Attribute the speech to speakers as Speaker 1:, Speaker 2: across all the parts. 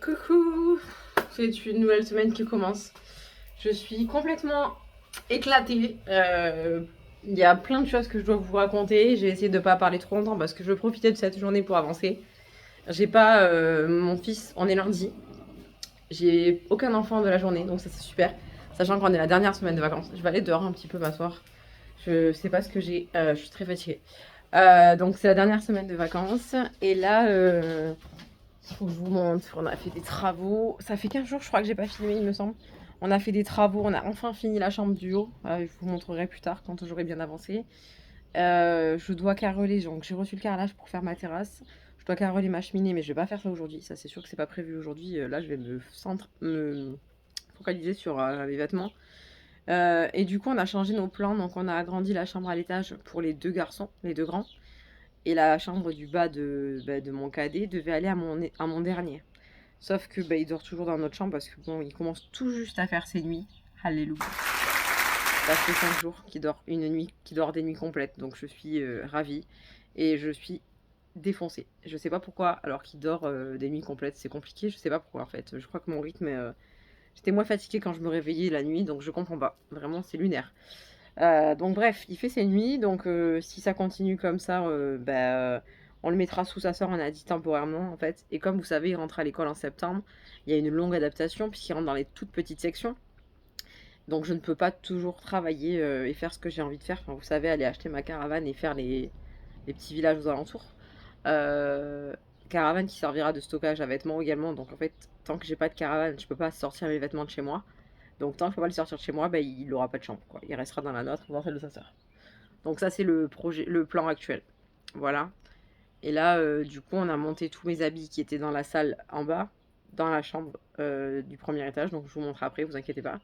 Speaker 1: Coucou, c'est une nouvelle semaine qui commence. Je suis complètement éclatée. Il y a plein de choses que je dois vous raconter. J'ai essayé de ne pas parler trop longtemps parce que je veux profiter de cette journée pour avancer. J'ai pas mon fils, on est lundi. J'ai aucun enfant de la journée, donc ça c'est super. Sachant qu'on est la dernière semaine de vacances. Je vais aller dehors un petit peu m'asseoir. Je sais pas ce que j'ai, je suis très fatiguée. Donc c'est la dernière semaine de vacances. Et là, il faut que je vous montre, on a fait des travaux. Ça fait 15 jours, je crois que j'ai pas filmé, il me semble. On a fait des travaux, on a enfin fini la chambre du haut. Je vous montrerai plus tard quand j'aurai bien avancé. Je dois carreler, donc j'ai reçu le carrelage pour faire ma terrasse. Je dois carreler ma cheminée, mais je vais pas faire ça aujourd'hui. Ça, c'est sûr que c'est pas prévu aujourd'hui. Là, je vais me focaliser sur les vêtements. Et du coup, on a changé nos plans. Donc, on a agrandi la chambre à l'étage pour les deux garçons, les deux grands. Et la chambre du bas de mon cadet devait aller à mon dernier. Sauf que il dort toujours dans notre chambre parce que bon, il commence tout juste à faire ses nuits. Alléluia. Ça fait 5 jours qu'il dort une nuit, qu'il dort des nuits complètes. Donc je suis ravie et je suis défoncée. Je sais pas pourquoi, alors qu'il dort des nuits complètes, c'est compliqué. Je sais pas pourquoi en fait. Je crois que mon rythme, j'étais moins fatiguée quand je me réveillais la nuit, donc je comprends pas. Vraiment, c'est lunaire. Donc bref, il fait ses nuits, donc si ça continue comme ça, on le mettra sous sa sœur, on a dit temporairement en fait. Et comme vous savez, il rentre à l'école en septembre, il y a une longue adaptation puisqu'il rentre dans les toutes petites sections. Donc je ne peux pas toujours travailler et faire ce que j'ai envie de faire. Enfin, vous savez, aller acheter ma caravane et faire les petits villages aux alentours. Euh, Caravane qui servira de stockage à vêtements également. Donc en fait, tant que j'ai pas de caravane, je peux pas sortir mes vêtements de chez moi. Donc tant que je peux pas le sortir de chez moi, il n'aura pas de chambre, quoi. Il restera dans la nôtre ou dans celle de sa sœur. Donc ça c'est le projet, le plan actuel. Voilà. Et là, du coup, on a monté tous mes habits qui étaient dans la salle en bas, dans la chambre du premier étage. Donc je vous montre après, vous inquiétez pas.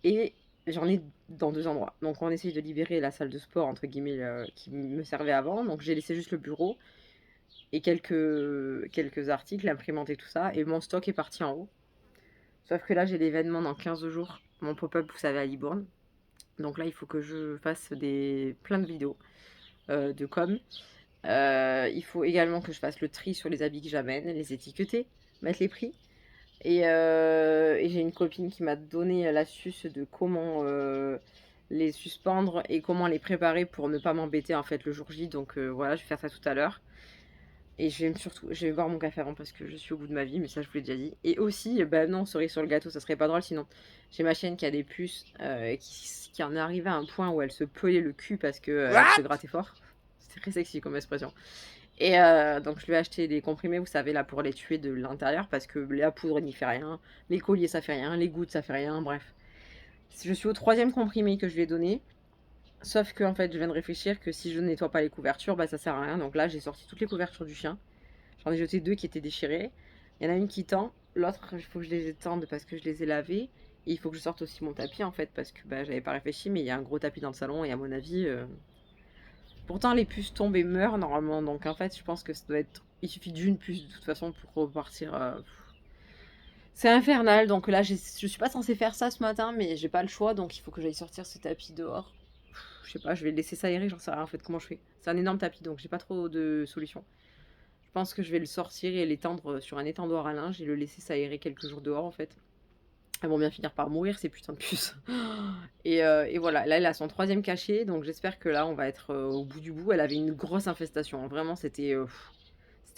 Speaker 1: Et j'en ai dans deux endroits. Donc on essaye de libérer la salle de sport, entre guillemets, qui me servait avant. Donc j'ai laissé juste le bureau et quelques articles, l'imprimante et tout ça. Et mon stock est parti en haut. Sauf que là, j'ai l'événement dans 15 jours. Mon pop-up, vous savez, à Libourne. Donc là, il faut que je fasse plein de vidéos de com. Il faut également que je fasse le tri sur les habits que j'amène, les étiqueter, mettre les prix. Et j'ai une copine qui m'a donné l'astuce de comment les suspendre et comment les préparer pour ne pas m'embêter en fait le jour J. Donc voilà, je vais faire ça tout à l'heure. Et je vais boire mon café avant parce que je suis au bout de ma vie, mais ça je vous l'ai déjà dit. Et aussi, non, cerise sur le gâteau, ça serait pas drôle sinon. J'ai ma chienne qui a des puces qui en est arrivée à un point où elle se pelait le cul parce que elle se grattait fort. C'est très sexy comme expression. Et donc je lui ai acheté des comprimés, vous savez, là pour les tuer de l'intérieur parce que la poudre n'y fait rien, les colliers ça fait rien, les gouttes ça fait rien, bref. Je suis au troisième comprimé que je lui ai donné. Sauf que en fait, je viens de réfléchir que si je ne nettoie pas les couvertures, ça sert à rien. Donc là, j'ai sorti toutes les couvertures du chien. J'en ai jeté deux qui étaient déchirées. Il y en a une qui tend, l'autre, il faut que je les étende parce que je les ai lavées. Et il faut que je sorte aussi mon tapis en fait parce que j'avais pas réfléchi, mais il y a un gros tapis dans le salon et à mon avis, pourtant les puces tombent et meurent normalement. Donc en fait, je pense que ça doit être, il suffit d'une puce de toute façon pour repartir. C'est infernal. Donc là, je suis pas censée faire ça ce matin, mais j'ai pas le choix, donc il faut que j'aille sortir ce tapis dehors. Je sais pas, je vais le laisser s'aérer, j'en sais rien en fait comment je fais. C'est un énorme tapis donc j'ai pas trop de solutions. Je pense que je vais le sortir et l'étendre sur un étendoir à linge et le laisser s'aérer quelques jours dehors en fait. Elles vont bien finir par mourir ces putains de puces. Et voilà, là elle a son troisième cachet donc j'espère que là on va être au bout du bout. Elle avait une grosse infestation, vraiment c'était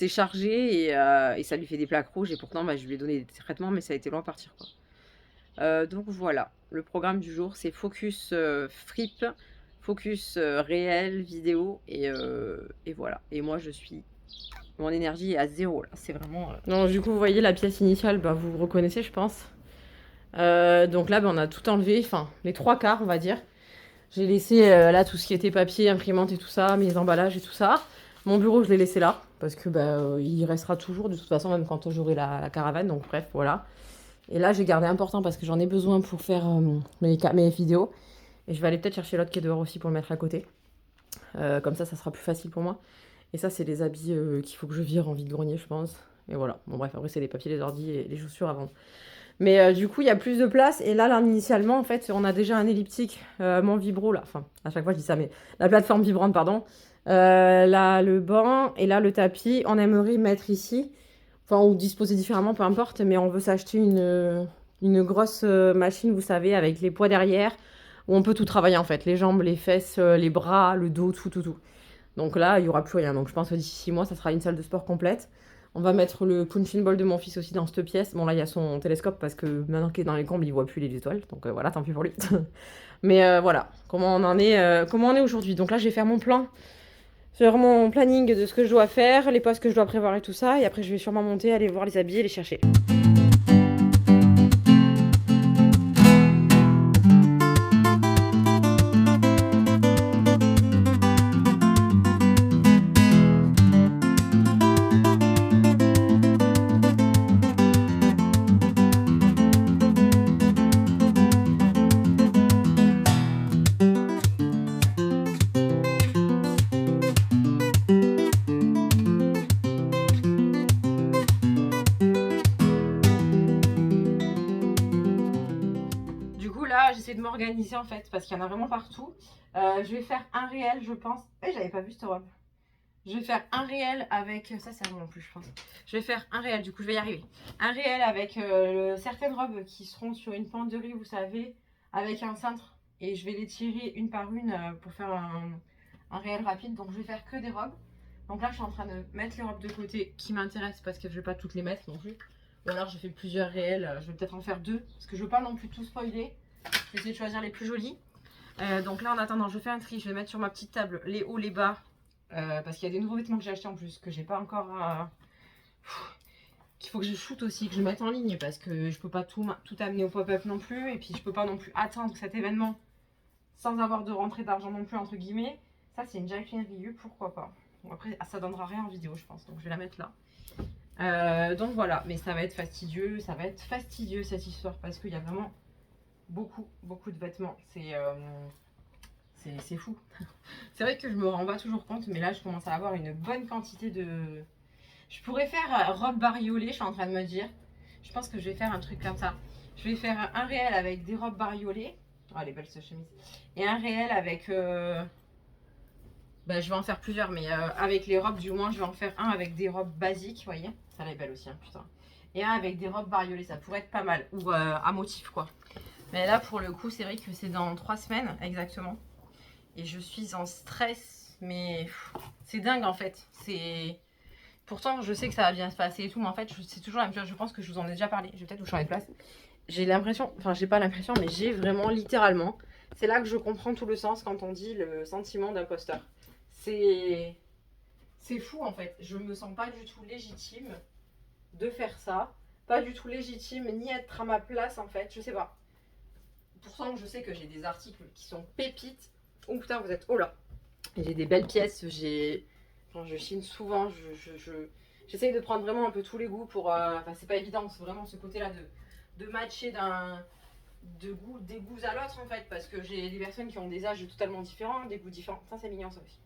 Speaker 1: chargé et ça lui fait des plaques rouges et pourtant je lui ai donné des traitements mais ça a été loin à partir quoi. Donc voilà, le programme du jour c'est focus fripe, focus réel, vidéo et voilà. Et moi je suis... Mon énergie est à zéro là, c'est vraiment... Non, du coup vous voyez la pièce initiale, vous reconnaissez je pense. Donc là on a tout enlevé, enfin les trois quarts on va dire. J'ai laissé là tout ce qui était papier, imprimante et tout ça, mes emballages et tout ça. Mon bureau je l'ai laissé là, parce que il restera toujours de toute façon même quand j'aurai la caravane, donc bref voilà. Et là, j'ai gardé important parce que j'en ai besoin pour faire mes vidéos. Et je vais aller peut-être chercher l'autre qui est dehors aussi pour le mettre à côté. Comme ça sera plus facile pour moi. Et ça, c'est les habits qu'il faut que je vire en vide-grenier, je pense. Et voilà. Bon, bref, après, c'est les papiers, les ordis et les chaussures à vendre. Mais du coup, il y a plus de place. Et là, initialement, en fait, on a déjà un elliptique, mon vibro, là. Enfin, à chaque fois, je dis ça, mais la plateforme vibrante, pardon. Là, le banc et là, le tapis. On aimerait mettre ici Enfin, ou disposer différemment, peu importe, mais on veut s'acheter une grosse machine, vous savez, avec les poids derrière, où on peut tout travailler en fait, les jambes, les fesses, les bras, le dos, tout, tout, tout. Donc là, il n'y aura plus rien. Donc je pense que d'ici 6 mois, ça sera une salle de sport complète. On va mettre le punching ball de mon fils aussi dans cette pièce. Bon, là, il y a son télescope parce que maintenant qu'il est dans les combles, il voit plus les étoiles. Donc voilà, tant pis pour lui. Mais voilà, comment on est aujourd'hui. Donc là, je vais faire mon plan, faire mon planning de ce que je dois faire, les postes que je dois prévoir et tout ça. Et après, je vais sûrement monter, aller voir les habits et les chercher. J'essaie de m'organiser en fait parce qu'il y en a vraiment partout. Je vais faire un réel, je pense. J'avais pas vu cette robe. Je vais faire un réel avec. Ça, c'est bon en plus, je pense. Je vais faire un réel, du coup, je vais y arriver. Un réel avec certaines robes qui seront sur une penderie, vous savez, avec un cintre. Et je vais les tirer une par une pour faire un réel rapide. Donc, je vais faire que des robes. Donc là, je suis en train de mettre les robes de côté qui m'intéressent parce que je vais pas toutes les mettre non plus. Ou alors, je fais plusieurs réels. Je vais peut-être en faire deux parce que je veux pas non plus tout spoiler. Je vais essayer de choisir les plus jolies. Donc là, en attendant, je fais un tri. Je vais mettre sur ma petite table les hauts, les bas. Parce qu'il y a des nouveaux vêtements que j'ai achetés en plus, que j'ai pas encore... qu'il faut que je shoote aussi, que je mette en ligne. Parce que je peux pas tout amener au pop-up non plus. Et puis, je peux pas non plus attendre cet événement sans avoir de rentrée d'argent non plus, entre guillemets. Ça, c'est une Jacqueline Rieu, pourquoi pas. Bon, après, ça donnera rien en vidéo, je pense. Donc, je vais la mettre là. Donc, voilà. Mais ça va être fastidieux. Ça va être fastidieux, cette histoire. Parce qu'il y a vraiment... beaucoup de vêtements, c'est fou. C'est vrai que je me rends pas toujours compte, mais là je commence à avoir une bonne quantité de... Je pourrais faire robe bariolée, je suis en train de me dire. Je pense que je vais faire un truc comme ça. Je vais faire un réel avec des robes bariolées. Oh, elle est belle cette chemise. Et un réel avec... je vais en faire plusieurs, mais avec les robes du moins, je vais en faire un avec des robes basiques, vous voyez. Ça elle est belle aussi, hein, putain. Et un avec des robes bariolées, ça pourrait être pas mal. Ou à motif, quoi. Mais là, pour le coup, c'est vrai que c'est dans 3 semaines exactement. Et je suis en stress, mais c'est dingue en fait. Pourtant, je sais que ça va bien se passer et tout, mais en fait, c'est toujours la même chose. Je pense que je vous en ai déjà parlé. Je vais peut-être vous changer de place. J'ai l'impression, enfin, j'ai pas l'impression, mais j'ai vraiment littéralement. C'est là que je comprends tout le sens quand on dit le sentiment d'imposteur. C'est fou en fait. Je me sens pas du tout légitime de faire ça. Pas du tout légitime, ni être à ma place en fait. Je sais pas. Pourtant, je sais que j'ai des articles qui sont pépites. Oh putain, vous êtes... Oh là. J'ai des belles pièces. Je chine souvent. J'essaye de prendre vraiment un peu tous les goûts pour... Enfin, c'est pas évident. C'est vraiment ce côté-là de matcher des goûts à l'autre, en fait. Parce que j'ai des personnes qui ont des âges totalement différents, des goûts différents. Ça, c'est mignon, ça aussi.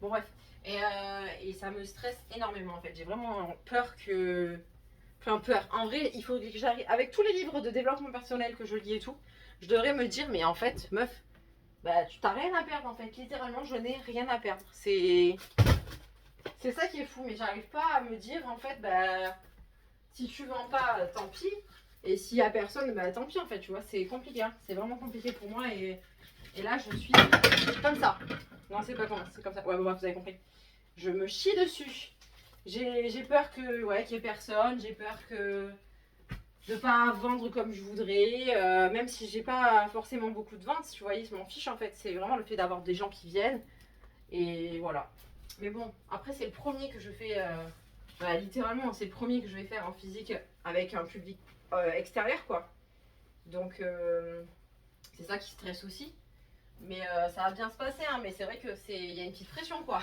Speaker 1: Bon, bref. Et ça me stresse énormément, en fait. J'ai vraiment peur que... Enfin, peur. En vrai, il faut que j'arrive... Avec tous les livres de développement personnel que je lis et tout, je devrais me dire, mais en fait, meuf, tu t'as rien à perdre en fait. Littéralement, je n'ai rien à perdre. C'est ça qui est fou, mais j'arrive pas à me dire, en fait, si tu vends pas, tant pis. Et s'il y a personne, tant pis en fait, tu vois. C'est compliqué, hein. C'est vraiment compliqué pour moi. Et là, je suis comme ça. Non, c'est pas comment, c'est comme ça. Ouais, bon, vous avez compris. Je me chie dessus. J'ai peur qu'il y ait personne. J'ai peur de pas vendre comme je voudrais, même si j'ai pas forcément beaucoup de ventes, tu voyez, je m'en fiche en fait, c'est vraiment le fait d'avoir des gens qui viennent, et voilà. Mais bon, après c'est le premier que je fais, littéralement c'est le premier que je vais faire en physique avec un public extérieur quoi. Donc c'est ça qui stresse aussi, mais ça va bien se passer, hein, mais c'est vrai que il y a une petite pression quoi.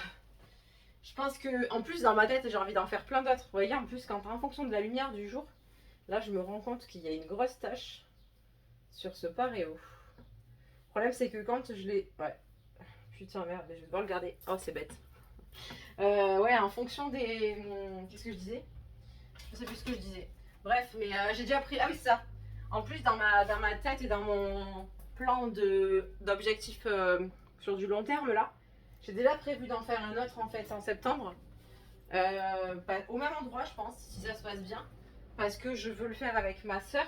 Speaker 1: Je pense que en plus dans ma tête j'ai envie d'en faire plein d'autres, vous voyez, en plus quand en fonction de la lumière du jour. Là, je me rends compte qu'il y a une grosse tache sur ce paréo. Le problème, c'est que quand je l'ai... Ouais. Putain, merde, je vais devoir le garder. Oh, c'est bête. Ouais, en fonction des... Qu'est-ce que je disais? Je sais plus ce que je disais. Bref, mais j'ai déjà pris... Ah oui, c'est ça. En plus, dans ma tête et dans mon plan d'objectif sur du long terme, là, j'ai déjà prévu d'en faire un autre, en fait, en septembre. Au même endroit, je pense, si ça se passe bien. Parce que je veux le faire avec ma soeur,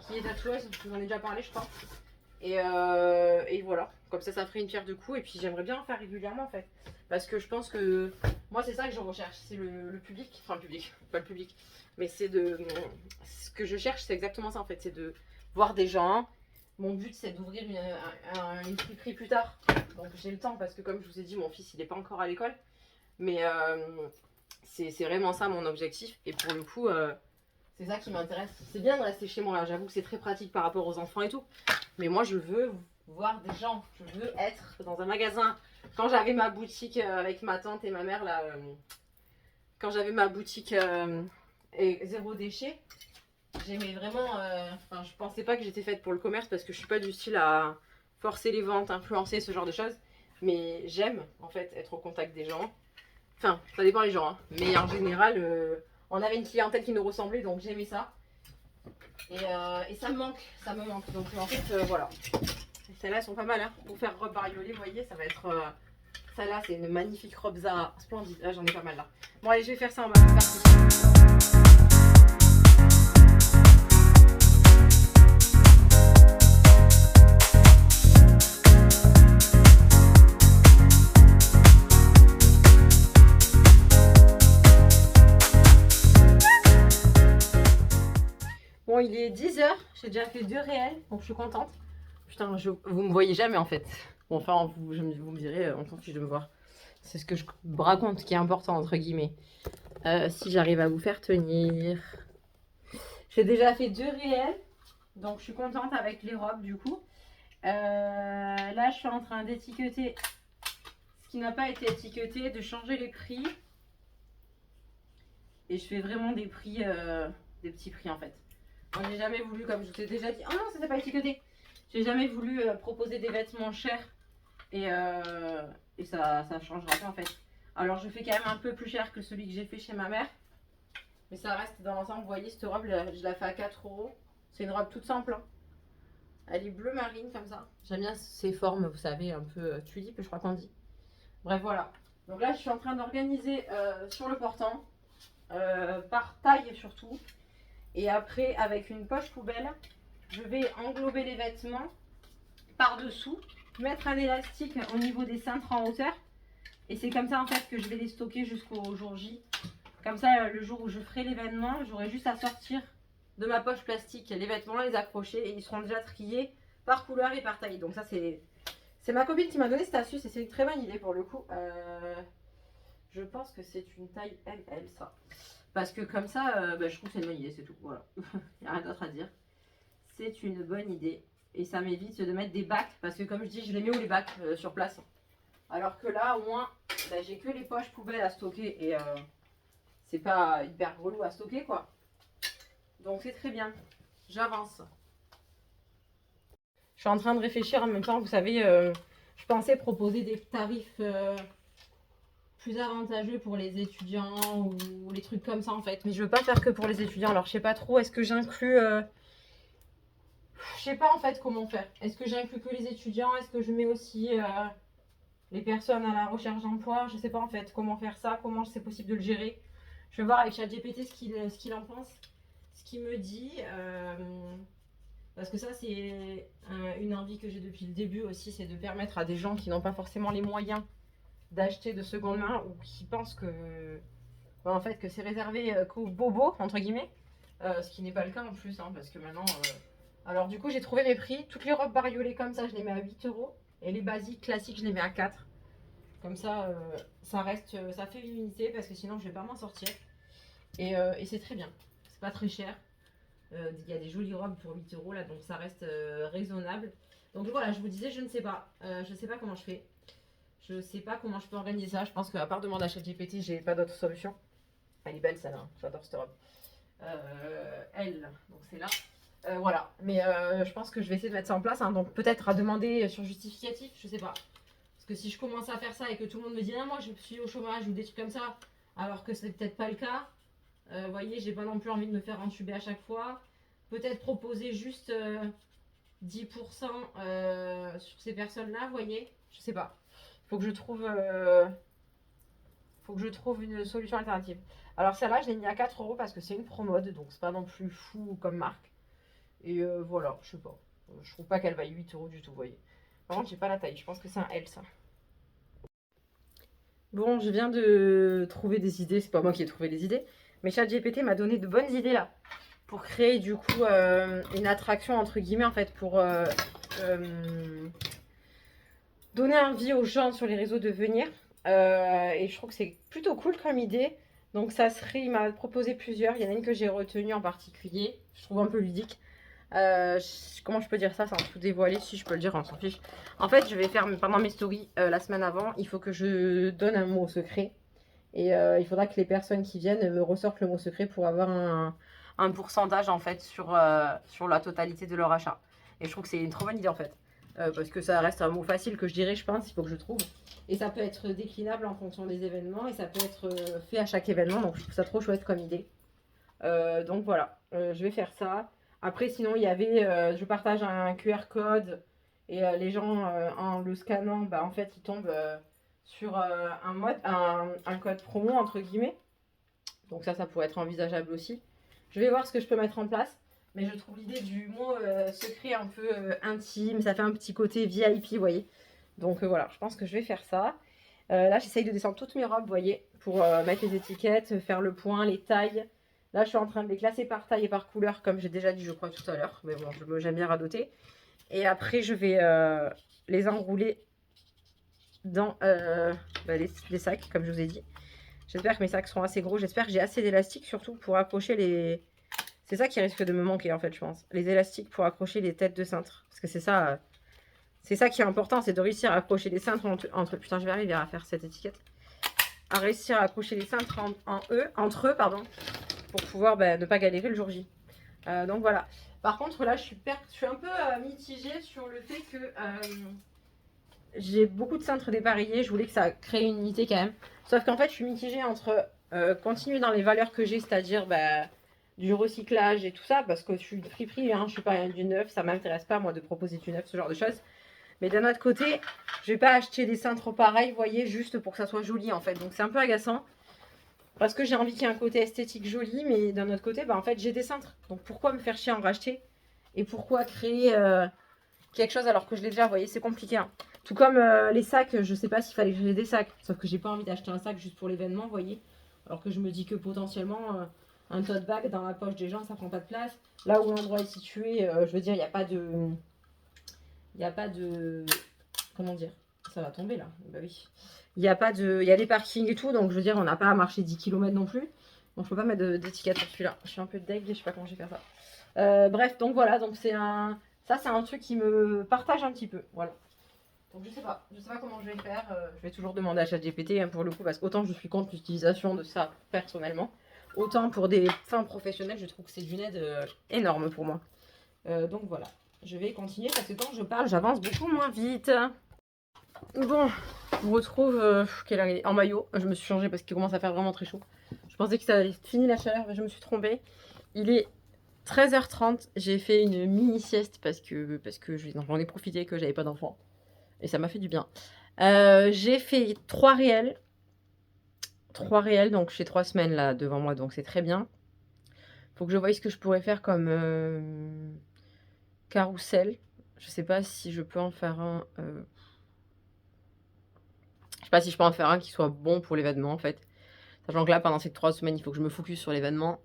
Speaker 1: qui est tatoueuse, je vous en ai déjà parlé, je crois. Et voilà, comme ça ferait une pierre de coups. Et puis j'aimerais bien en faire régulièrement en fait. Parce que je pense que moi c'est ça que je recherche, c'est le public, enfin le public, pas le public, mais c'est de... Ce que je cherche c'est exactement ça en fait, c'est de voir des gens. Mon but c'est d'ouvrir une friperie plus tard. Donc j'ai le temps parce que comme je vous ai dit, mon fils il n'est pas encore à l'école. Mais c'est vraiment ça mon objectif. Et pour le coup, c'est ça qui m'intéresse. C'est bien de rester chez moi, j'avoue que c'est très pratique par rapport aux enfants et tout. Mais moi, je veux voir des gens. Je veux être dans un magasin. Quand j'avais ma boutique avec ma tante et ma mère, là, quand j'avais ma boutique et zéro déchet, j'aimais vraiment. Enfin, je pensais pas que j'étais faite pour le commerce parce que je suis pas du style à forcer les ventes, influencer ce genre de choses. Mais j'aime en fait être au contact des gens. Enfin, ça dépend les gens, hein. Mais en général, on avait une clientèle qui nous ressemblait, donc j'aimais ça. Et ça me manque, ça me manque. Donc en fait, voilà. Celles-là, elles sont pas mal, hein. Pour faire robe bariolée, vous voyez, ça va être... Celle-là, c'est une magnifique robe Zara, splendide. Là, j'en ai pas mal, là. Bon, allez, je vais faire ça en bas. Parti. Bon, il est 10h, j'ai déjà fait 2 réels, donc je suis contente. Putain, vous me voyez jamais en fait. Bon, enfin, vous me direz, on s'en fiche de me voir. C'est ce que je raconte qui est important, entre guillemets. Si j'arrive à vous faire tenir. J'ai déjà fait 2 réels, donc je suis contente avec les robes du coup. Là, je suis en train d'étiqueter ce qui n'a pas été étiqueté, de changer les prix. Et je fais vraiment des prix, des petits prix en fait. Moi, j'ai jamais voulu, comme je vous ai déjà dit, oh non, ça n'est pas étiqueté. J'ai jamais voulu proposer des vêtements chers et ça changera pas en fait. Alors, je fais quand même un peu plus cher que celui que j'ai fait chez ma mère. Mais ça reste dans l'ensemble. Vous voyez, cette robe, je la fais à 4 euros. C'est une robe toute simple, hein. Elle est bleu marine comme ça. J'aime bien ces formes, vous savez, un peu tulipe, je crois qu'on dit. Bref, voilà. Donc là, je suis en train d'organiser sur le portant, par taille surtout. Et après, avec une poche poubelle, je vais englober les vêtements par-dessous, mettre un élastique au niveau des cintres en hauteur. Et c'est comme ça en fait que je vais les stocker jusqu'au jour J. Comme ça, le jour où je ferai l'événement, j'aurai juste à sortir de ma poche plastique les vêtements, les accrocher et ils seront déjà triés par couleur et par taille. Donc ça, c'est ma copine qui m'a donné cette astuce et c'est une très bonne idée pour le coup. Je pense que c'est une taille ML ça. Parce que comme ça, je trouve que c'est une bonne idée, c'est tout. Voilà, il n'y a rien d'autre à dire. C'est une bonne idée. Et ça m'évite de mettre des bacs. Parce que comme je dis, je les mets où les bacs sur place. Alors que là, au moins, j'ai que les poches poubelles à stocker. Et c'est pas hyper relou à stocker, quoi. Donc c'est très bien. J'avance. Je suis en train de réfléchir en même temps. Vous savez, je pensais proposer des tarifs... plus avantageux pour les étudiants ou les trucs comme ça en fait. Mais je veux pas faire que pour les étudiants. Alors je sais pas trop, est-ce que j'inclus... Je sais pas en fait comment faire. Est-ce que j'inclus que les étudiants? Est-ce que je mets aussi les personnes à la recherche d'emploi? Je sais pas en fait comment faire ça, comment c'est possible de le gérer. Je vais voir avec ChatGPT ce qu'il en pense, ce qu'il me dit. Parce que ça c'est une envie que j'ai depuis le début aussi, c'est de permettre à des gens qui n'ont pas forcément les moyens d'acheter de seconde main ou qui pensent que en fait que c'est réservé qu'aux bobos entre guillemets, ce qui n'est pas le cas en plus hein, parce que maintenant alors du coup j'ai trouvé mes prix. Toutes les robes bariolées comme ça je les mets à 8 euros et les basiques classiques je les mets à 4. Comme ça ça reste, ça fait une unité parce que sinon je vais pas m'en sortir et c'est très bien, c'est pas très cher. Il y a des jolies robes pour 8 euros là donc ça reste raisonnable. Donc voilà, je vous disais je ne sais pas, je sais pas comment je fais. Je sais pas comment je peux organiser ça. Je pense qu'à part demander à ChatGPT, j'ai pas d'autre solution. Elle est belle celle-là, hein. J'adore cette robe. Elle, donc c'est là. Voilà, mais je pense que je vais essayer de mettre ça en place. Hein. Donc peut-être à demander sur justificatif, je sais pas. Parce que si je commence à faire ça et que tout le monde me dit ah, moi je suis au chômage ou des trucs comme ça, alors que c'est peut-être pas le cas. Vous voyez, j'ai pas non plus envie de me faire entuber à chaque fois. Peut-être proposer juste 10% sur ces personnes-là, vous voyez. Je sais pas. Faut que je trouve Faut que je trouve une solution alternative. Alors celle-là, je l'ai mis à 4 euros parce que c'est une promode, donc c'est pas non plus fou comme marque. Et voilà, je sais pas. Je trouve pas qu'elle vaille 8 euros du tout, vous voyez. Par contre, j'ai pas la taille, je pense que c'est un L ça. Bon, je viens de trouver des idées, c'est pas moi qui ai trouvé les idées, mais ChatGPT m'a donné de bonnes idées là. Pour créer du coup une attraction entre guillemets en fait, pour donner envie aux gens sur les réseaux de venir. Et je trouve que c'est plutôt cool comme idée. Donc ça serait, il m'a proposé plusieurs. Il y en a une que j'ai retenue en particulier. Je trouve un peu ludique. Comment je peux dire ça sans tout dévoiler? Si je peux le dire, on s'en fiche. En fait, je vais faire pendant mes stories la semaine avant. Il faut que je donne un mot secret. Et il faudra que les personnes qui viennent me ressortent le mot secret pour avoir un pourcentage en fait sur la totalité de leur achat. Et je trouve que c'est une trop bonne idée en fait. Parce que ça reste un mot facile que je dirais, je pense, il faut que je trouve. Et ça peut être déclinable en fonction des événements et ça peut être fait à chaque événement. Donc je trouve ça trop chouette comme idée. Donc voilà, je vais faire ça. Après, sinon, il y avait, je partage un QR code et les gens, en le scannant, bah, en fait, ils tombent sur un code promo, entre guillemets. Donc ça pourrait être envisageable aussi. Je vais voir ce que je peux mettre en place. Mais je trouve l'idée du mot secret un peu intime. Ça fait un petit côté VIP, vous voyez. Donc voilà, je pense que je vais faire ça. Là, j'essaye de descendre toutes mes robes, vous voyez, pour mettre les étiquettes, faire le point, les tailles. Là, je suis en train de les classer par taille et par couleur, comme j'ai déjà dit, je crois, tout à l'heure. Mais bon, j'aime bien radoter. Et après, je vais les enrouler dans les sacs, comme je vous ai dit. J'espère que mes sacs seront assez gros. J'espère que j'ai assez d'élastique, surtout pour accrocher les... C'est ça qui risque de me manquer, en fait, je pense. Les élastiques pour accrocher les têtes de cintre. Parce que c'est ça qui est important, c'est de réussir à accrocher les cintres entre... Putain, je vais arriver à faire cette étiquette. À réussir à accrocher les cintres entre eux, pardon, pour pouvoir ne pas galérer le jour J. Donc voilà. Par contre, là, je suis un peu mitigée sur le fait que j'ai beaucoup de cintres dépareillés. Je voulais que ça crée une unité quand même. Sauf qu'en fait, je suis mitigée entre continuer dans les valeurs que j'ai, c'est-à-dire du recyclage et tout ça, parce que je suis friperie, hein, je suis pas du neuf, ça m'intéresse pas moi de proposer du neuf, ce genre de choses. Mais d'un autre côté, je vais pas acheter des cintres pareils, vous voyez, juste pour que ça soit joli en fait. Donc c'est un peu agaçant. Parce que j'ai envie qu'il y ait un côté esthétique joli, mais d'un autre côté, en fait, j'ai des cintres. Donc pourquoi me faire chier à en racheter? Et pourquoi créer quelque chose alors que je l'ai déjà, vous voyez, c'est compliqué. Hein. Tout comme les sacs, je sais pas s'il fallait que j'ai des sacs. Sauf que j'ai pas envie d'acheter un sac juste pour l'événement, vous voyez. Alors que je me dis que potentiellement, un tote bag dans la poche des gens, ça prend pas de place. Là où l'endroit est situé, je veux dire, il n'y a pas de... Il n'y a pas de... Comment dire? Ça va tomber là. Bah oui. Il y a pas de... Il y a des parkings et tout, donc je veux dire, on n'a pas à marcher 10 km non plus. Donc je peux pas mettre d'étiquette sur celui-là. Je suis un peu deg, je sais pas comment je vais faire ça. Bref, donc voilà, donc c'est un... Ça, c'est un truc qui me partage un petit peu. Voilà. Donc je sais pas comment je vais faire. Je vais toujours demander à ChatGPT pour le coup, parce qu'autant je suis contre l'utilisation de ça personnellement, autant pour des fins professionnelles, je trouve que c'est d'une aide énorme pour moi. Donc voilà, je vais continuer parce que quand je parle, j'avance beaucoup moins vite. Bon, je vous retrouve en maillot. Je me suis changée parce qu'il commence à faire vraiment très chaud. Je pensais que ça allait finir la chaleur, mais je me suis trompée. Il est 13h30. J'ai fait une mini sieste parce que j'en ai profité que j'avais pas d'enfant. Et ça m'a fait du bien. J'ai fait 3 réels. 3 réels, donc j'ai 3 semaines là devant moi, donc c'est très bien. Faut que je voie ce que je pourrais faire comme carrousel. Je sais pas si je peux en faire un... Je sais pas si je peux en faire un qui soit bon pour l'événement en fait. Sachant que là, pendant ces 3 semaines, il faut que je me focus sur l'événement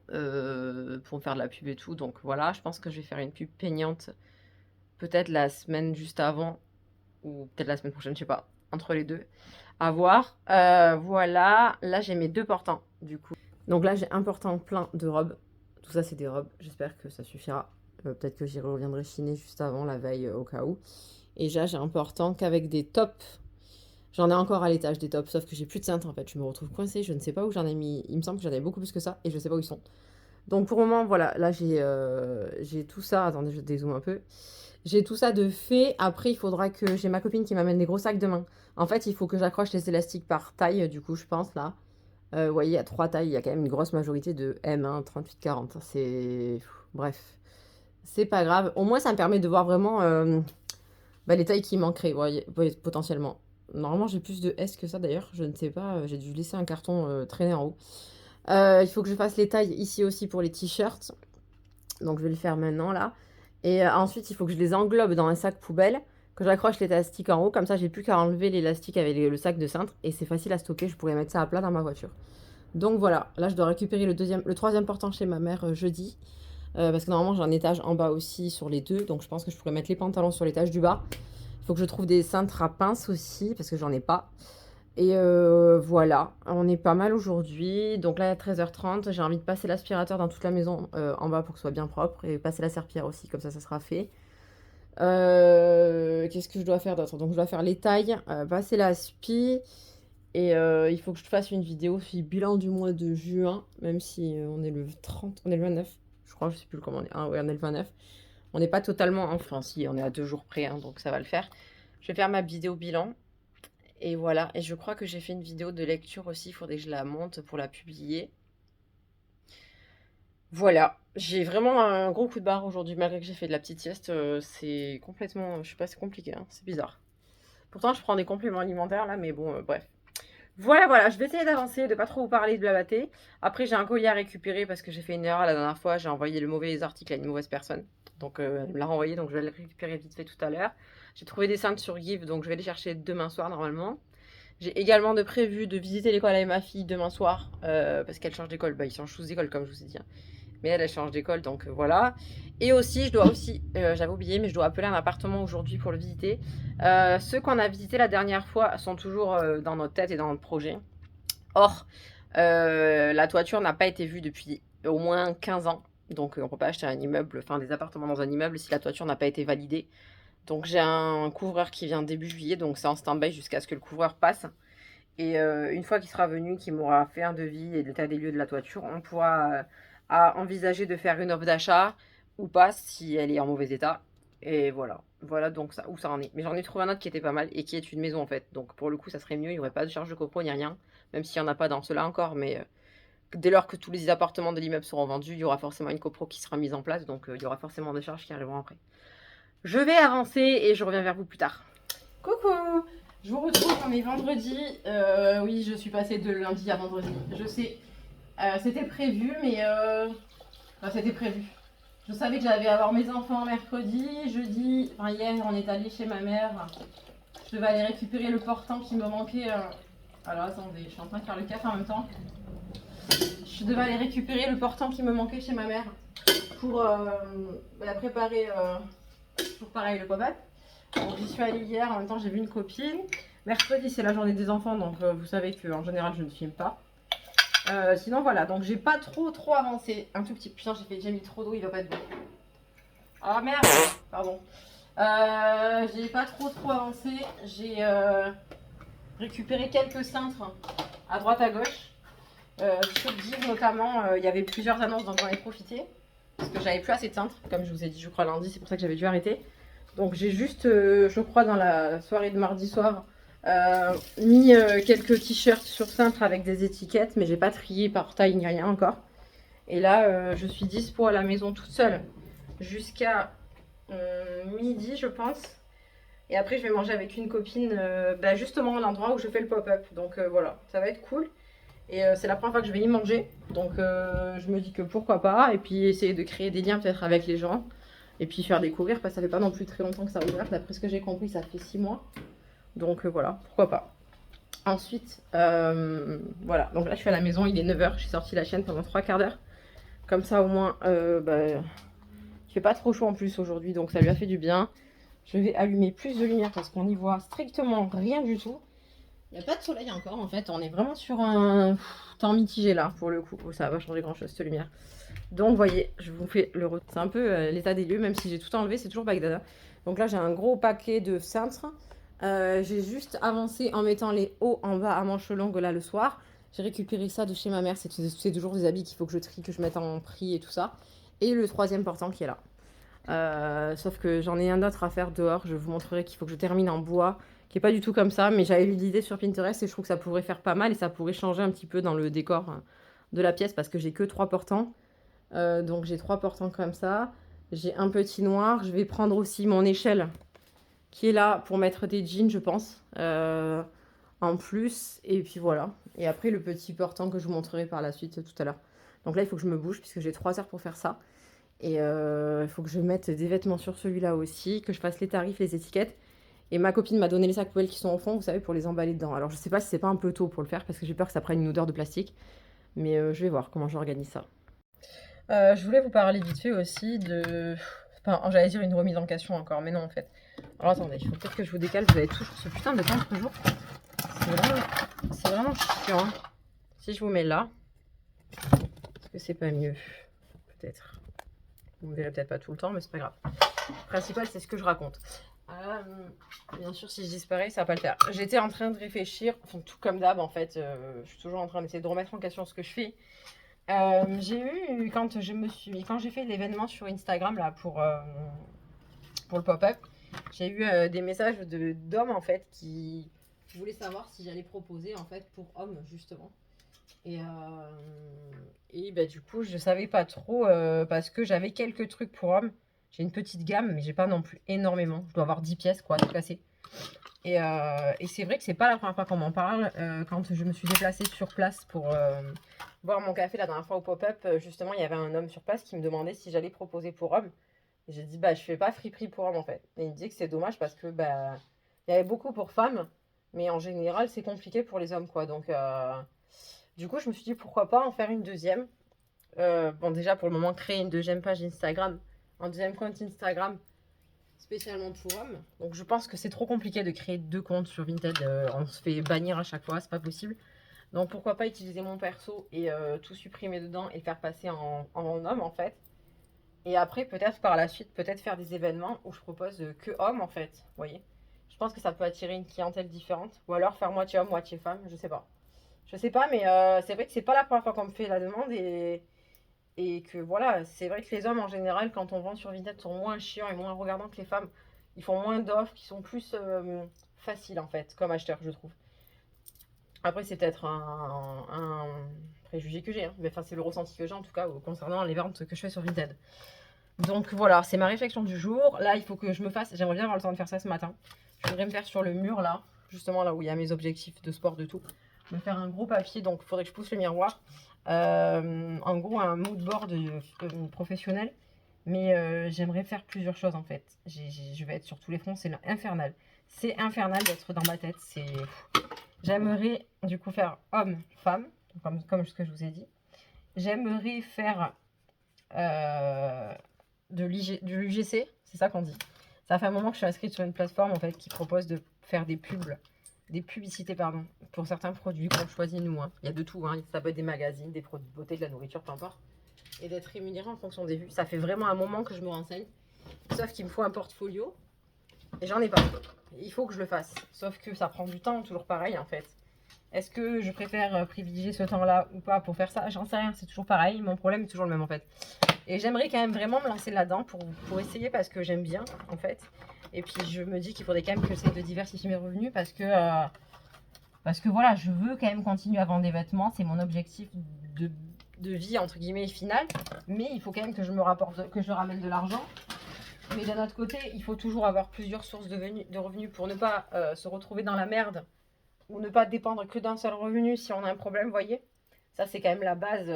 Speaker 1: pour faire de la pub et tout. Donc voilà, je pense que je vais faire une pub payante peut-être la semaine juste avant ou peut-être la semaine prochaine, je sais pas. Entre les deux. À voir. Voilà, là j'ai mes 2 portants du coup. Donc là j'ai un portant plein de robes. Tout ça c'est des robes, j'espère que ça suffira. Peut-être que j'y reviendrai chiner juste avant, la veille, au cas où. Et là j'ai un portant qu'avec des tops. J'en ai encore à l'étage des tops, sauf que j'ai plus de cintre en fait. Je me retrouve coincée, je ne sais pas où j'en ai mis. Il me semble que j'en ai beaucoup plus que ça et je ne sais pas où ils sont. Donc pour le moment, voilà, là j'ai tout ça. Attendez, je dézoome un peu. J'ai tout ça de fait. Après, il faudra que j'ai ma copine qui m'amène des gros sacs demain. En fait, il faut que j'accroche les élastiques par taille, du coup, je pense là. Vous voyez, il y a 3 tailles, il y a quand même une grosse majorité de M, 38-40. C'est. Bref, c'est pas grave. Au moins, ça me permet de voir vraiment les tailles qui manqueraient, vous voyez, potentiellement. Normalement, j'ai plus de S que ça d'ailleurs. Je ne sais pas, j'ai dû laisser un carton traîner en haut. Il faut que je fasse les tailles ici aussi pour les t-shirts. Donc, je vais le faire maintenant là. Et ensuite, il faut que je les englobe dans un sac poubelle, que j'accroche l'élastique en haut. Comme ça, j'ai plus qu'à enlever l'élastique avec le sac de cintre. Et c'est facile à stocker. Je pourrais mettre ça à plat dans ma voiture. Donc voilà, là, je dois récupérer le troisième portant chez ma mère jeudi. Parce que normalement, j'ai un étage en bas aussi sur les deux. Donc, je pense que je pourrais mettre les pantalons sur l'étage du bas. Il faut que je trouve des cintres à pince aussi, parce que j'en ai pas. Et voilà, on est pas mal aujourd'hui. Donc là, à 13h30, j'ai envie de passer l'aspirateur dans toute la maison en bas pour que ce soit bien propre. Et passer la serpillière aussi, comme ça sera fait. Qu'est-ce que je dois faire d'autre? Donc je dois faire les tailles, passer l'aspi. Et il faut que je fasse une vidéo bilan du mois de juin, même si on est le 30, on est le 29. Je crois, je sais plus comment on est. Ah ouais, on est le 29. On n'est pas totalement, enfin si, on est à 2 jours près, hein, donc ça va le faire. Je vais faire ma vidéo bilan. Et voilà, et je crois que j'ai fait une vidéo de lecture aussi, il faudrait que je la monte pour la publier. Voilà, j'ai vraiment un gros coup de barre aujourd'hui, malgré que j'ai fait de la petite sieste, c'est complètement, je sais pas, c'est compliqué, hein, c'est bizarre. Pourtant, je prends des compléments alimentaires là, mais bon, bref. Voilà, je vais essayer d'avancer, de pas trop vous parler, de blablater. Après, j'ai un colis à récupérer parce que j'ai fait une erreur la dernière fois, j'ai envoyé le mauvais article à une mauvaise personne. Donc, elle me l'a renvoyé, donc je vais le récupérer vite fait tout à l'heure. J'ai trouvé des cintres sur Give, donc je vais les chercher demain soir normalement. J'ai également prévu de visiter l'école avec ma fille demain soir, parce qu'elle change d'école. Bah, ils changent tous d'école, comme je vous ai dit, hein. Mais elle change d'école, donc voilà. Et aussi, j'avais oublié, mais je dois appeler un appartement aujourd'hui pour le visiter. Ceux qu'on a visités la dernière fois sont toujours dans notre tête et dans notre projet. Or, la toiture n'a pas été vue depuis au moins 15 ans. Donc, on ne peut pas acheter un immeuble, enfin des appartements dans un immeuble si la toiture n'a pas été validée. Donc, j'ai un couvreur qui vient début juillet, donc c'est en stand-by jusqu'à ce que le couvreur passe. Et une fois qu'il sera venu, qu'il m'aura fait un devis et l'état des lieux de la toiture, on pourra envisager de faire une offre d'achat ou pas si elle est en mauvais état. Et voilà donc ça, où ça en est. Mais j'en ai trouvé un autre qui était pas mal et qui est une maison en fait. Donc pour le coup, ça serait mieux, il n'y aurait pas de charge de copro ni rien, même s'il n'y en a pas dans cela encore. Mais dès lors que tous les appartements de l'immeuble seront vendus, il y aura forcément une copro qui sera mise en place. Donc il y aura forcément des charges qui arriveront après. Je vais avancer et je reviens vers vous plus tard. Coucou! Je vous retrouve, on est vendredi. Oui, je suis passée de lundi à vendredi. Je sais, c'était prévu, mais enfin, c'était prévu. Je savais que j'allais avoir mes enfants mercredi, jeudi. Enfin, hier, on est allé chez ma mère. Je devais aller récupérer le portant qui me manquait. Alors, attendez, je suis en train de faire le café en même temps. Je devais aller récupérer le portant qui me manquait chez ma mère pour la préparer pour pareil le pop-up. Donc j'y suis allée hier, en même temps j'ai vu une copine. Mercredi c'est la journée des enfants, donc vous savez qu'en général je ne filme pas. Sinon voilà, donc j'ai pas trop avancé. Un tout petit, putain j'ai mis trop d'eau, il va pas être bon. Ah merde, pardon. J'ai pas trop avancé. J'ai récupéré quelques cintres à droite à gauche. Sur Give notamment, il y avait plusieurs annonces donc j'en ai profité. Parce que j'avais plus assez de cintres, comme je vous ai dit je crois lundi, c'est pour ça que j'avais dû arrêter. Donc j'ai juste, je crois dans la soirée de mardi soir, mis quelques t-shirts sur cintre avec des étiquettes, mais j'ai pas trié par taille ni rien encore. Et là, je suis dispo à la maison toute seule jusqu'à midi, je pense. Et après, je vais manger avec une copine, justement à l'endroit où je fais le pop-up. Donc voilà, ça va être cool. Et c'est la première fois que je vais y manger. Donc je me dis que pourquoi pas. Et puis essayer de créer des liens peut-être avec les gens. Et puis faire découvrir, parce que ça fait pas non plus très longtemps que ça a ouvert. D'après ce que j'ai compris, ça fait 6 mois. Donc voilà, pourquoi pas. Ensuite, voilà. Donc là, je suis à la maison, il est 9h. J'ai sorti la chaîne pendant 3 quarts d'heure. Comme ça, au moins, il fait pas trop chaud en plus aujourd'hui. Donc ça lui a fait du bien. Je vais allumer plus de lumière parce qu'on n'y voit strictement rien du tout. Il n'y a pas de soleil encore en fait. On est vraiment sur un temps mitigé là pour le coup. Oh, ça va pas changer grand chose cette lumière. Donc vous voyez, je vous fais le retour. C'est un peu l'état des lieux, même si j'ai tout enlevé, c'est toujours Bagdad. Donc là j'ai un gros paquet de cintres. J'ai juste avancé en mettant les hauts en bas à manches longues là le soir. J'ai récupéré ça de chez ma mère. C'est toujours des habits qu'il faut que je trie, que je mette en prix et tout ça. Et le troisième portant qui est là. Sauf que j'en ai un autre à faire dehors. Je vous montrerai qu'il faut que je termine en bois, qui est pas du tout comme ça, mais j'avais eu l'idée sur Pinterest et je trouve que ça pourrait faire pas mal et ça pourrait changer un petit peu dans le décor de la pièce parce que j'ai que 3 portants. Donc j'ai 3 portants comme ça. J'ai un petit noir. Je vais prendre aussi mon échelle qui est là pour mettre des jeans, je pense, en plus. Et puis voilà. Et après, le petit portant que je vous montrerai par la suite tout à l'heure. Donc là, il faut que je me bouge puisque j'ai 3 heures pour faire ça. Et il faut que je mette des vêtements sur celui-là aussi, que je fasse les tarifs, les étiquettes. Et ma copine m'a donné les sacs poubelles qui sont au fond, vous savez, pour les emballer dedans. Alors je sais pas si c'est pas un peu tôt pour le faire parce que j'ai peur que ça prenne une odeur de plastique. Mais je vais voir comment j'organise ça. Je voulais vous parler vite fait aussi de... Enfin, j'allais dire une remise en question encore, mais non en fait. Alors attendez, il faut peut-être que je vous décale, vous avez toujours ce putain de contre-jour. C'est vraiment chiant. Hein. Si je vous mets là, est-ce que c'est pas mieux? Peut-être. Vous me verrez peut-être pas tout le temps, mais c'est pas grave. Le principal, c'est ce que je raconte. Bien sûr, si je disparais, ça va pas le faire. J'étais en train de réfléchir, enfin, tout comme d'hab en fait. Je suis toujours en train d'essayer de remettre en question ce que je fais. J'ai eu, quand j'ai fait l'événement sur Instagram là pour le pop-up, j'ai eu des messages d'hommes en fait qui voulaient savoir si j'allais proposer en fait pour hommes justement. Et bah, du coup, je savais pas trop parce que j'avais quelques trucs pour hommes. J'ai une petite gamme, mais j'ai pas non plus énormément. Je dois avoir 10 pièces, quoi, tout cassé. Et c'est vrai que c'est pas la première fois qu'on m'en parle. Quand je me suis déplacée sur place pour boire mon café la dernière fois au pop-up, justement, il y avait un homme sur place qui me demandait si j'allais proposer pour hommes. Et j'ai dit, bah, je fais pas friperie pour hommes en fait. Et il me dit que c'est dommage parce que, bah, il y avait beaucoup pour femmes, mais en général, c'est compliqué pour les hommes, quoi. Donc, du coup, je me suis dit pourquoi pas en faire une deuxième. Bon, déjà pour le moment, créer une deuxième page Instagram, un deuxième compte Instagram spécialement pour hommes. Donc, je pense que c'est trop compliqué de créer 2 comptes sur Vinted. On se fait bannir à chaque fois, c'est pas possible. Donc, pourquoi pas utiliser mon perso et tout supprimer dedans et faire passer en homme en fait. Et après, peut-être par la suite, peut-être faire des événements où je propose que hommes en fait. Vous voyez, je pense que ça peut attirer une clientèle différente. Ou alors faire moitié homme, moitié femme, je sais pas. Je sais pas, mais c'est vrai que c'est pas la première fois qu'on me fait la demande et que voilà, c'est vrai que les hommes en général, quand on vend sur Vinted, sont moins chiants et moins regardants que les femmes. Ils font moins d'offres qui sont plus faciles en fait, comme acheteur, je trouve. Après, c'est peut-être un préjugé que j'ai, hein, mais enfin, c'est le ressenti que j'ai en tout cas concernant les ventes que je fais sur Vinted. Donc voilà, c'est ma réflexion du jour. Là, il faut que je me fasse, j'aimerais bien avoir le temps de faire ça ce matin. Je voudrais me faire sur le mur là, justement là où il y a mes objectifs de sport, de tout. Me faire un gros papier, donc il faudrait que je pousse le miroir. En gros, un mood board professionnel. Mais j'aimerais faire plusieurs choses en fait. Je vais être sur tous les fronts, c'est infernal. C'est infernal d'être dans ma tête. J'aimerais du coup faire homme, femme, comme ce que je vous ai dit. J'aimerais faire de l'UGC, c'est ça qu'on dit. Ça fait un moment que je suis inscrite sur une plateforme en fait qui propose de faire des publicités pardon, pour certains produits qu'on choisit nous. Hein. Il y a de tout, hein. Ça peut être des magazines, des produits de beauté, de la nourriture, peu importe. Et d'être rémunéré en fonction des vues. Ça fait vraiment un moment que je me renseigne. Sauf qu'il me faut un portfolio. Et j'en ai pas. Il faut que je le fasse. Sauf que ça prend du temps, toujours pareil en fait. Est-ce que je préfère privilégier ce temps-là ou pas pour faire ça? J'en sais rien, c'est toujours pareil. Mon problème est toujours le même en fait. Et j'aimerais quand même vraiment me lancer là-dedans pour essayer parce que j'aime bien en fait. Et puis je me dis qu'il faudrait quand même que j'essaie de diversifier mes revenus parce que voilà, je veux quand même continuer à vendre des vêtements. C'est mon objectif de vie entre guillemets final. Mais il faut quand même que je me rapporte, que je ramène de l'argent. Mais d'un autre côté, il faut toujours avoir plusieurs sources de revenus pour ne pas se retrouver dans la merde ou ne pas dépendre que d'un seul revenu si on a un problème, vous voyez. Ça, c'est quand même la base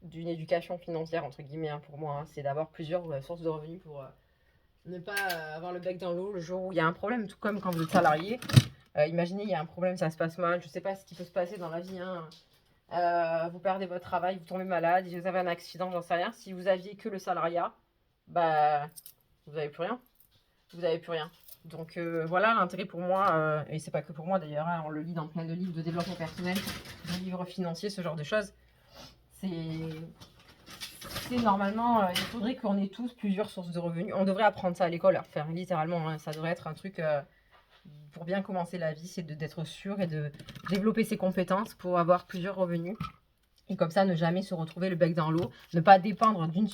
Speaker 1: d'une éducation financière, entre guillemets, hein, pour moi. Hein. C'est d'avoir plusieurs sources de revenus pour ne pas avoir le bec dans l'eau le jour où il y a un problème. Tout comme quand vous êtes salarié. Imaginez, il y a un problème, ça se passe mal. Je ne sais pas ce qui peut se passer dans la vie. Hein. Vous perdez votre travail, vous tombez malade, vous avez un accident, j'en sais rien. Si vous aviez que le salariat, bah, vous n'avez plus rien. Vous n'avez plus rien. Donc voilà l'intérêt pour moi, et c'est pas que pour moi d'ailleurs, hein, on le lit dans plein de livres de développement personnel, de livres financiers, ce genre de choses. C'est normalement, il faudrait qu'on ait tous plusieurs sources de revenus. On devrait apprendre ça à l'école, à faire littéralement, hein, ça devrait être un truc pour bien commencer la vie, c'est d'être sûr et de développer ses compétences pour avoir plusieurs revenus. Et comme ça, ne jamais se retrouver le bec dans l'eau, ne pas dépendre d'une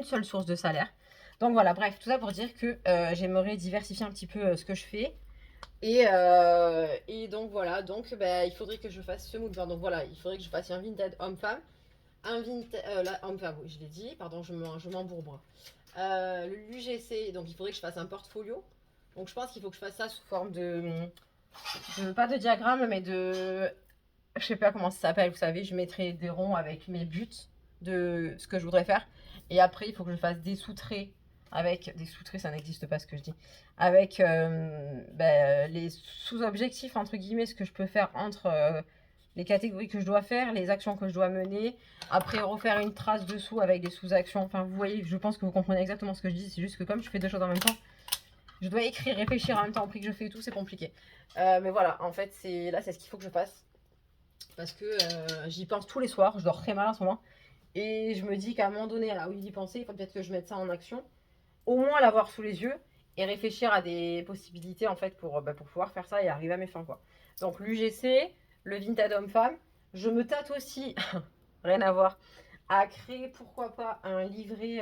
Speaker 1: seule source de salaire. Donc voilà, bref, tout ça pour dire que j'aimerais diversifier un petit peu ce que je fais. Et donc voilà, donc bah, il faudrait que je fasse ce moodboard. Donc voilà, il faudrait que je fasse un Vinted homme-femme. Un Vinted, homme-femme, oui, je l'ai dit, pardon, je m'embourbre. L'UGC, donc il faudrait que je fasse un portfolio. Donc je pense qu'il faut que je fasse ça sous forme pas de diagramme, mais je sais pas comment ça s'appelle, vous savez, je mettrai des ronds avec mes buts de ce que je voudrais faire. Et après, il faut que je fasse des sous-traits avec, des sous-traits, ça n'existe pas ce que je dis, avec les sous-objectifs, entre guillemets, ce que je peux faire entre les catégories que je dois faire, les actions que je dois mener. Après, refaire une trace dessous avec des sous-actions. Enfin, vous voyez, je pense que vous comprenez exactement ce que je dis. C'est juste que comme je fais deux choses en même temps, je dois écrire, réfléchir en même temps au prix que je fais et tout, c'est compliqué. Mais voilà, en fait, c'est ce qu'il faut que je fasse. Parce que j'y pense tous les soirs, je dors très mal en ce moment. Et je me dis qu'à un moment donné, à la d'y penser, il faut peut-être que je mette ça en action. Au moins l'avoir sous les yeux et réfléchir à des possibilités en fait pour pouvoir faire ça et arriver à mes fins, quoi. Donc l'UGC, le Vinted homme-femme. Je me tâte aussi, rien à voir, à créer pourquoi pas un livret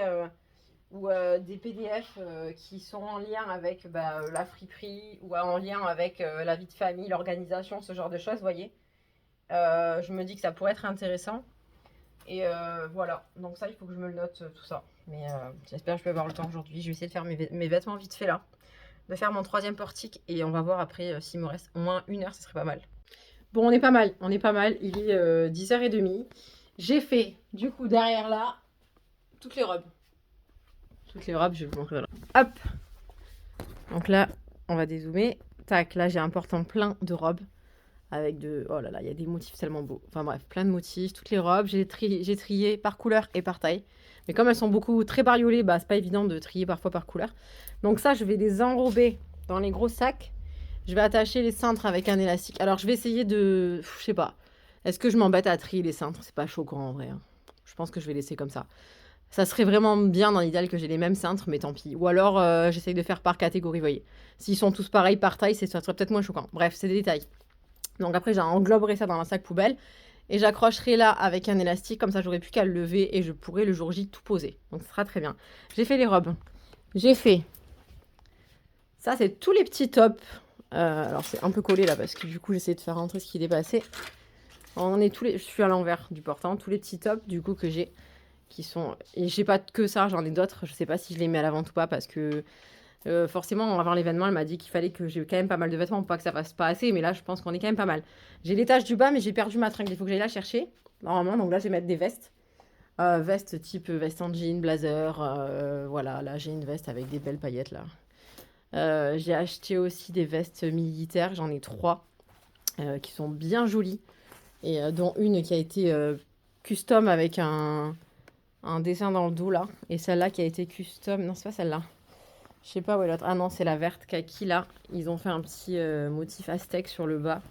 Speaker 1: ou des PDF qui sont en lien avec la friperie ou en lien avec la vie de famille, l'organisation, ce genre de choses, vous voyez. Je me dis que ça pourrait être intéressant. Et voilà, donc ça il faut que je me le note tout ça. Mais j'espère que je vais avoir le temps aujourd'hui. Je vais essayer de faire mes vêtements vite fait là. De faire mon 3e portique et on va voir après s'il me reste au moins 1 heure, ce serait pas mal. Bon, on est pas mal, il est 10h30. J'ai fait du coup derrière là toutes les robes. Toutes les robes, je vais vous montrer là. Hop. Donc là, on va dézoomer. Tac, là j'ai un portant plein de robes. Avec oh là là, il y a des motifs tellement beaux. Enfin bref, plein de motifs. Toutes les robes, j'ai trié par couleur et par taille. Mais comme elles sont beaucoup très bariolées, c'est pas évident de trier parfois par couleur. Donc ça, je vais les enrober dans les gros sacs. Je vais attacher les cintres avec un élastique. Alors je vais essayer de... Je sais pas. Est-ce que je m'embête à trier les cintres? C'est pas choquant en vrai. Je pense que je vais laisser comme ça. Ça serait vraiment bien dans l'idéal que j'ai les mêmes cintres, mais tant pis. Ou alors j'essaye de faire par catégorie, vous voyez. S'ils sont tous pareils par taille, ça serait peut-être moins choquant. Bref, c'est des détails. Donc après, j'engloberai ça dans un sac poubelle et j'accrocherai là avec un élastique. Comme ça, j'aurai plus qu'à le lever et je pourrai le jour J tout poser. Donc, ce sera très bien. J'ai fait les robes. J'ai fait... Ça, c'est tous les petits tops. Alors, c'est un peu collé là parce que du coup, j'essaie de faire rentrer ce qui dépassait. On est tous les... Je suis à l'envers du portant. Tous les petits tops du coup que j'ai qui sont... Et j'ai pas que ça, j'en ai d'autres. Je sais pas si je les mets à la vente ou pas parce que... forcément, avant l'événement, elle m'a dit qu'il fallait que j'ai quand même pas mal de vêtements pour pas que ça fasse pas assez. Mais là, je pense qu'on est quand même pas mal. J'ai l'étage du bas, mais j'ai perdu ma tringle. Il faut que j'aille la chercher. Normalement, donc là, je vais mettre des vestes. Vestes type veste en jean, blazer. Voilà, là, j'ai une veste avec des belles paillettes, là. J'ai acheté aussi des vestes militaires. J'en ai 3 qui sont bien jolies. Et dont une qui a été custom avec un dessin dans le dos, là. Et celle-là qui a été custom... Non, c'est pas celle-là. Je sais pas où est l'autre. Ah non, c'est la verte kaki là. Ils ont fait un petit motif aztèque sur le bas.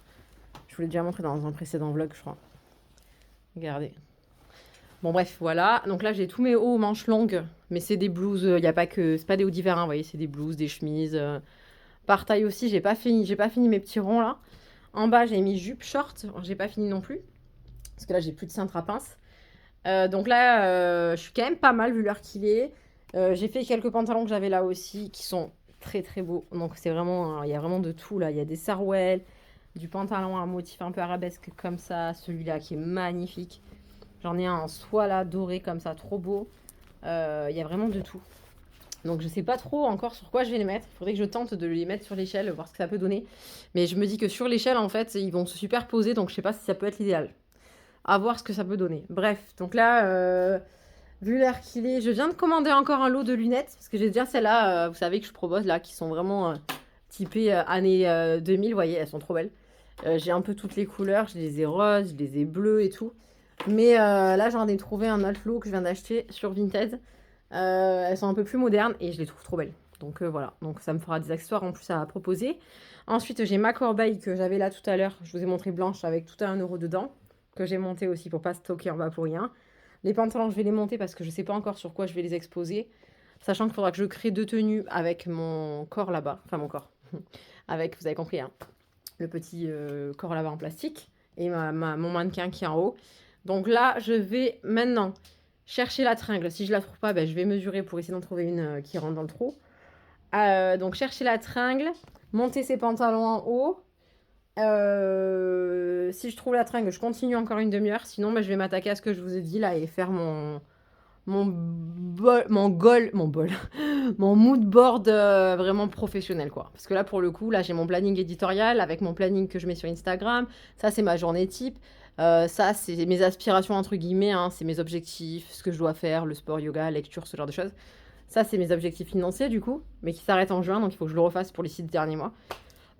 Speaker 1: Je vous l'ai déjà montré dans un précédent vlog, je crois. Regardez. Bon bref, voilà. Donc là, j'ai tous mes hauts manches longues. Mais c'est des blouses. Il y a pas que... C'est pas des hauts d'hiver, hein, vous voyez. C'est des blouses, des chemises. Par taille aussi, j'ai pas fini mes petits ronds là. En bas, j'ai mis jupe short. J'ai pas fini non plus. Parce que là, j'ai plus de cintre à pince. Donc là, je suis quand même pas mal vu l'heure qu'il est. J'ai fait quelques pantalons que j'avais là aussi qui sont très très beaux. Donc c'est vraiment, il y a vraiment de tout là. Il y a des sarouels, du pantalon à un motif un peu arabesque comme ça. Celui-là qui est magnifique. J'en ai un en soie là, doré comme ça, trop beau. Il y a vraiment de tout. Donc je sais pas trop encore sur quoi je vais les mettre. Il faudrait que je tente de les mettre sur l'échelle, voir ce que ça peut donner. Mais je me dis que sur l'échelle en fait, ils vont se superposer. Donc je sais pas si ça peut être l'idéal. À voir ce que ça peut donner. Bref, donc là... vu l'heure qu'il est, je viens de commander encore un lot de lunettes. Parce que j'ai déjà celles-là, vous savez, que je propose là, qui sont vraiment typées années 2000. Vous voyez, elles sont trop belles. J'ai un peu toutes les couleurs. Je les ai roses, je les ai bleues et tout. Mais là, j'en ai trouvé un autre lot que je viens d'acheter sur Vinted. Elles sont un peu plus modernes et je les trouve trop belles. Donc voilà, donc ça me fera des accessoires en plus à proposer. Ensuite, j'ai ma corbeille que j'avais là tout à l'heure. Je vous ai montré blanche avec tout à 1 € dedans. Que j'ai monté aussi pour pas stocker en bas pour rien. Les pantalons, je vais les monter parce que je sais pas encore sur quoi je vais les exposer. Sachant qu'il faudra que je crée 2 tenues avec mon corps là-bas. Enfin, mon corps. Avec, vous avez compris, hein, le petit corps là-bas en plastique. Et mon mannequin qui est en haut. Donc là, je vais maintenant chercher la tringle. Si je la trouve pas, je vais mesurer pour essayer d'en trouver une qui rentre dans le trou. Donc chercher la tringle. Monter ses pantalons en haut. Si je trouve la tringle, je continue encore une demi-heure. Sinon, je vais m'attaquer à ce que je vous ai dit là et faire mon mon mood board vraiment professionnel, quoi. Parce que là, pour le coup, là, j'ai mon planning éditorial avec mon planning que je mets sur Instagram. Ça, c'est ma journée type. Ça, c'est mes aspirations, entre guillemets, hein. C'est mes objectifs, ce que je dois faire, le sport, yoga, lecture, ce genre de choses. Ça, c'est mes objectifs financiers, du coup, mais qui s'arrêtent en juin, donc il faut que je le refasse pour les 6 derniers mois.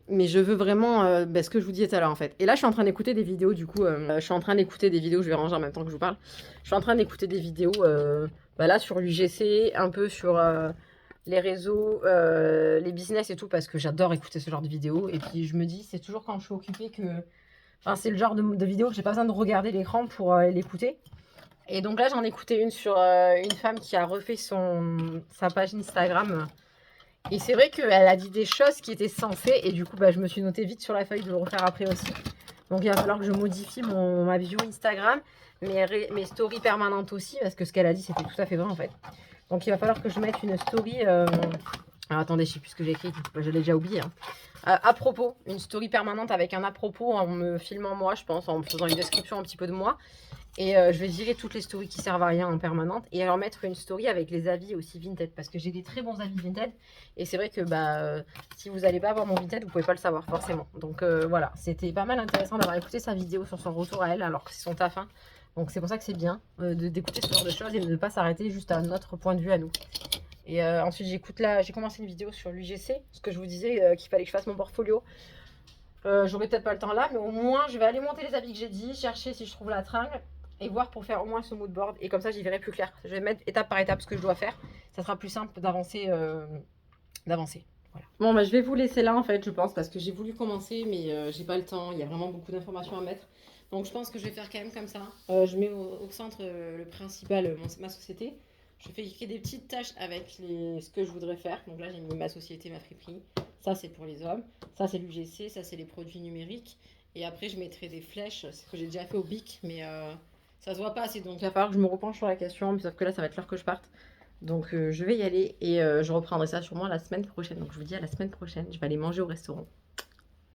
Speaker 1: Mais je veux vraiment ce que je vous disais tout à l'heure, en fait. Et là, je suis en train d'écouter des vidéos, du coup. Je suis en train d'écouter des vidéos, je vais ranger en même temps que je vous parle. Je suis en train d'écouter des vidéos, là, sur l'UGC, un peu sur les réseaux, les business et tout, parce que j'adore écouter ce genre de vidéos. Et puis, je me dis, c'est toujours quand je suis occupée que... Enfin, c'est le genre de vidéo que j'ai pas besoin de regarder l'écran pour l'écouter. Et donc là, j'en ai écouté une sur une femme qui a refait sa page Instagram. Et c'est vrai qu'elle a dit des choses qui étaient sensées. Et du coup, je me suis notée vite sur la feuille de le refaire après aussi. Donc il va falloir que je modifie ma bio Instagram, mes stories permanentes aussi. Parce que ce qu'elle a dit, c'était tout à fait vrai en fait. Donc il va falloir que je mette une story... Alors attendez, je sais plus ce que j'ai écrit. Je l'ai déjà oublié. Hein. À propos, une story permanente avec un à propos en me filmant moi, je pense, en me faisant une description un petit peu de moi. Et je vais virer toutes les stories qui servent à rien en permanente et alors mettre une story avec les avis aussi Vinted parce que j'ai des très bons avis Vinted et c'est vrai que si vous n'allez pas voir mon Vinted, vous pouvez pas le savoir forcément. Donc voilà, c'était pas mal intéressant d'avoir écouté sa vidéo sur son retour à elle alors que c'est son taf. Hein. Donc c'est pour ça que c'est bien d'écouter ce genre de choses et de ne pas s'arrêter juste à notre point de vue à nous. Et ensuite j'ai commencé une vidéo sur l'UGC, ce que je vous disais qu'il fallait que je fasse mon portfolio. J'aurai peut-être pas le temps là, mais au moins je vais aller monter les habits que j'ai dit, chercher si je trouve la tringle et voir pour faire au moins ce mood board. Et comme ça, j'y verrai plus clair. Je vais mettre étape par étape ce que je dois faire. Ça sera plus simple d'avancer. Voilà. Bon, je vais vous laisser là en fait, je pense, parce que j'ai voulu commencer, mais j'ai pas le temps. Il y a vraiment beaucoup d'informations à mettre. Donc je pense que je vais faire quand même comme ça. Je mets au centre le principal, ma société. Je fais écrire des petites tâches avec ce que je voudrais faire. Donc là, j'ai mis ma société, ma friperie. Ça, c'est pour les hommes. Ça, c'est l'UGC. Ça, c'est les produits numériques. Et après, je mettrai des flèches. C'est ce que j'ai déjà fait au BIC, mais ça se voit pas assez. Donc, il va falloir que je me repenche sur la question. Sauf que là, ça va être l'heure que je parte. Donc, je vais y aller et je reprendrai ça sûrement la semaine prochaine. Donc, je vous dis à la semaine prochaine. Je vais aller manger au restaurant.